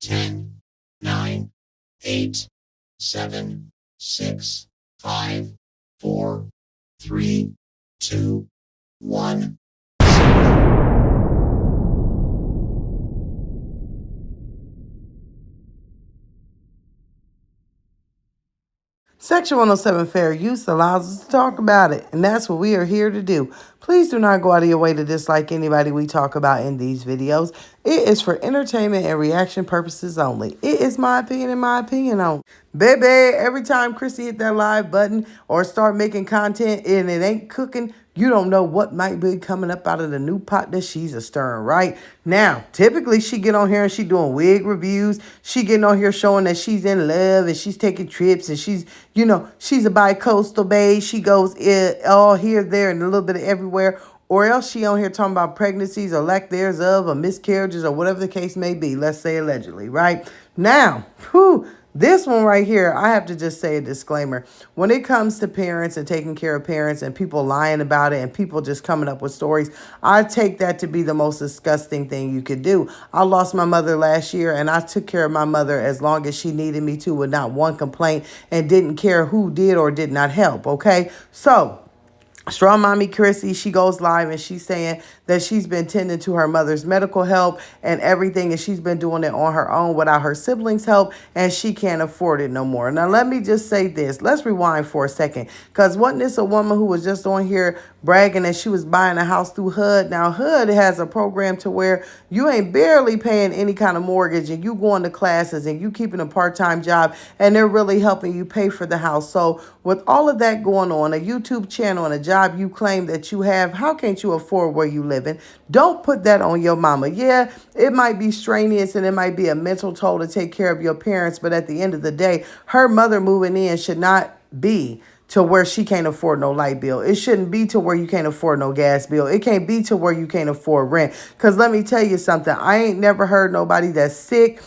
10, 9, 8, 7, 6, 5, 4, 3, 2, 1. Section 107 Fair Use allows us to talk about it, and that's what we are here to do. Please do not go out of your way to dislike anybody we talk about in these videos. It is for entertainment and reaction purposes only. It is my opinion and my opinion only. Baby, every time Chrissy hit that live button or start making content and it ain't cooking, you don't know what might be coming up out of the new pot that she's a stirring, right? Now, typically she get on here and she doing wig reviews. She getting on here showing that she's in love and she's taking trips and she's a bi-coastal babe. She goes all here, there, and a little bit of everywhere. Or else she on here talking about pregnancies or lack thereof or miscarriages or whatever the case may be. Let's say allegedly, right? Now, this one right here, I have to just say a disclaimer. When it comes to parents and taking care of parents and people lying about it and people just coming up with stories, I take that to be the most disgusting thing you could do. I lost my mother last year and I took care of my mother as long as she needed me to with not one complaint and didn't care who did or did not help, okay? So, Strong Mommy Chrissy, she goes live and she's saying that she's been tending to her mother's medical help and everything, and she's been doing it on her own without her siblings' help, and she can't afford it no more. Now, let me just say this. Let's rewind for a second, because wasn't this a woman who was just on here bragging that she was buying a house through HUD? Now, HUD has a program to where you ain't barely paying any kind of mortgage, and you going to classes, and you keeping a part-time job, and they're really helping you pay for the house. So with all of that going on, a YouTube channel and a job you claim that you have, how can't you afford where you living? Don't put that on your mama. Yeah, it might be strenuous and it might be a mental toll to take care of your parents, but at the end of the day, her mother moving in should not be to where she can't afford no light bill. It shouldn't be to where you can't afford no gas bill. It can't be to where you can't afford rent. Because let me tell you something. I ain't never heard nobody that's sick,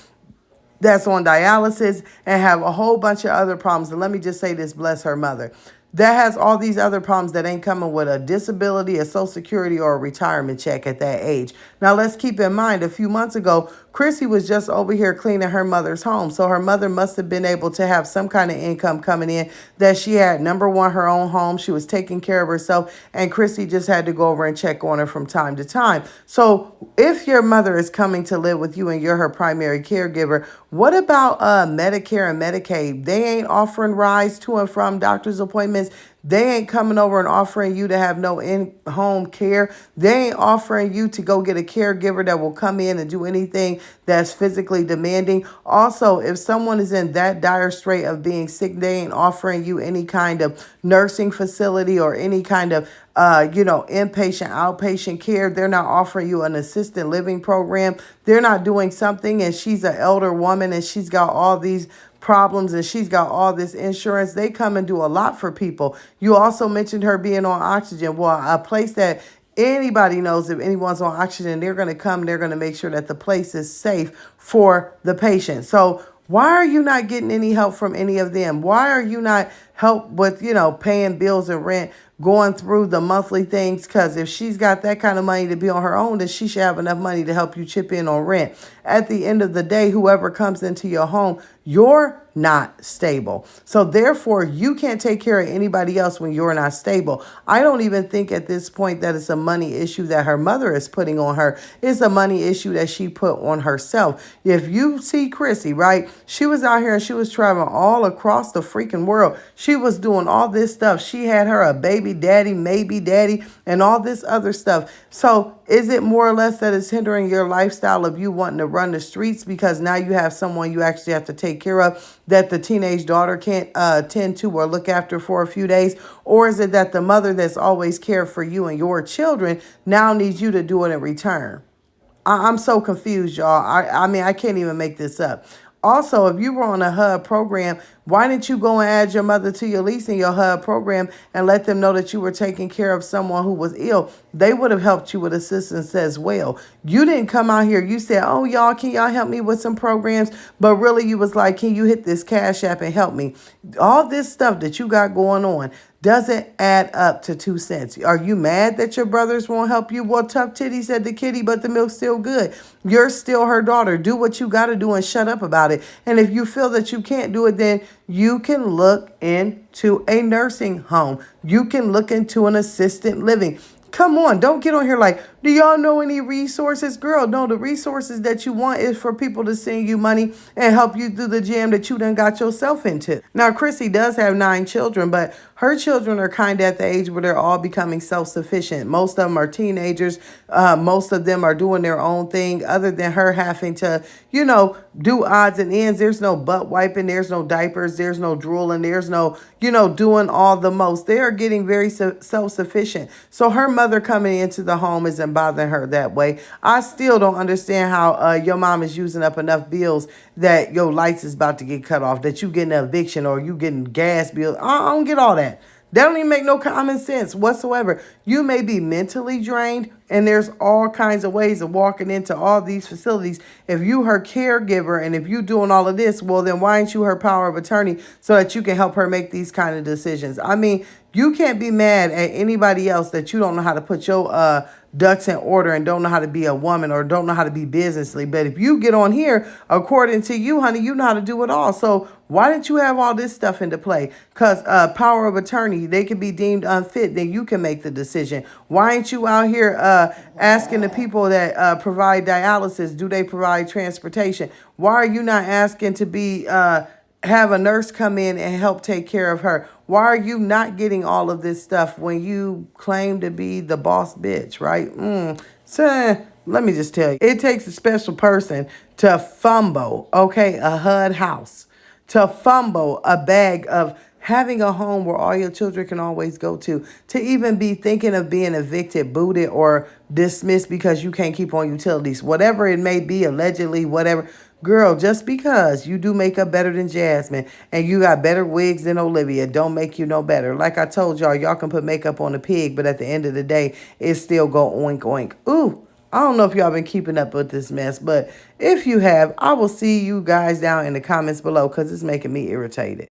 that's on dialysis, and have a whole bunch of other problems. And let me just say this, bless her mother, that has all these other problems that ain't coming with a disability, a social security, or a retirement check at that age. Now, let's keep in mind, a few months ago, Chrissy was just over here cleaning her mother's home. So her mother must have been able to have some kind of income coming in that she had. Number one, her own home. She was taking care of herself. And Chrissy just had to go over and check on her from time to time. So if your mother is coming to live with you and you're her primary caregiver, what about Medicare and Medicaid? They ain't offering rides to and from doctor's appointments. They ain't coming over and offering you to have no in-home care. They ain't offering you to go get a caregiver that will come in and do anything that's physically demanding. Also, if someone is in that dire strait of being sick, they ain't offering you any kind of nursing facility or any kind of inpatient, outpatient care. They're not offering you an assisted living program. They're not doing something, and she's an elder woman and she's got all these problems and she's got all this insurance. They come and do a lot for people. You also mentioned her being on oxygen. Well, a place that anybody knows, if anyone's on oxygen, they're going to come, they're going to make sure that the place is safe for the patient. So why are you not getting any help from any of them? Why are you not help with, paying bills and rent, going through the monthly things? Because if she's got that kind of money to be on her own, then she should have enough money to help you chip in on rent. At the end of the day, whoever comes into your home, you're not stable. So therefore, you can't take care of anybody else when you're not stable. I don't even think at this point that it's a money issue that her mother is putting on her. It's a money issue that she put on herself. If you see Chrissy, right? She was out here and she was traveling all across the freaking world. She was doing all this stuff. She had her a baby daddy, maybe daddy, and all this other stuff. So is it more or less that it's hindering your lifestyle of you wanting to run the streets because now you have someone you actually have to take care of that the teenage daughter can't tend to or look after for a few days? Or is it that the mother that's always cared for you and your children now needs you to do it in return? I'm so confused, y'all. I mean, I can't even make this up. Also, if you were on a HUD program, why didn't you go and add your mother to your lease in your HUD program and let them know that you were taking care of someone who was ill? They would have helped you with assistance as well. You didn't come out here. You said, oh, y'all, can y'all help me with some programs? But really, you was like, can you hit this Cash App and help me? All this stuff that you got going on, doesn't add up to 2 cents. Are you mad that your brothers won't help you? Well, tough titty said the kitty, but the milk's still good. You're still her daughter. Do what you got to do and shut up about it. And if you feel that you can't do it, then you can look into a nursing home. You can look into an assisted living. Come on, don't get on here like, do y'all know any resources? Girl, no, the resources that you want is for people to send you money and help you through the jam that you done got yourself into. Now, Chrissy does have 9 children, but her children are kind of at the age where they're all becoming self-sufficient. Most of them are teenagers. Most of them are doing their own thing other than her having to, do odds and ends. There's no butt wiping. There's no diapers. There's no drooling. There's no, doing all the most. They are getting very self-sufficient. So her mother coming into the home isn't bothering her that way. I still don't understand how your mom is using up enough bills that your lights is about to get cut off, that you getting an eviction or you getting gas bills. I don't get all that. That don't even make no common sense whatsoever. You may be mentally drained, and there's all kinds of ways of walking into all these facilities. If you her caregiver and if you doing all of this, well, then why ain't you her power of attorney so that you can help her make these kind of decisions? I mean, you can't be mad at anybody else that you don't know how to put your ducks in order and don't know how to be a woman or don't know how to be businessly. But if you get on here, according to you, honey, you know how to do it all. So why didn't you have all this stuff into play? Because power of attorney, they can be deemed unfit, then you can make the decision. Why ain't you out here asking the people that provide dialysis, do they provide transportation? Why are you not asking to be have a nurse come in and help take care of her? Why are you not getting all of this stuff when you claim to be the boss bitch, right? So let me just tell you, it takes a special person to fumble, okay, a HUD house, to fumble a bag of having a home where all your children can always go to even be thinking of being evicted, booted, or dismissed because you can't keep on utilities, whatever it may be, allegedly, whatever. Girl, just because you do makeup better than Jasmine and you got better wigs than Olivia, don't make you no better. Like I told y'all can put makeup on a pig, but at the end of the day, it still go oink oink. Ooh, I don't know if y'all been keeping up with this mess, but if you have, I will see you guys down in the comments below because it's making me irritated.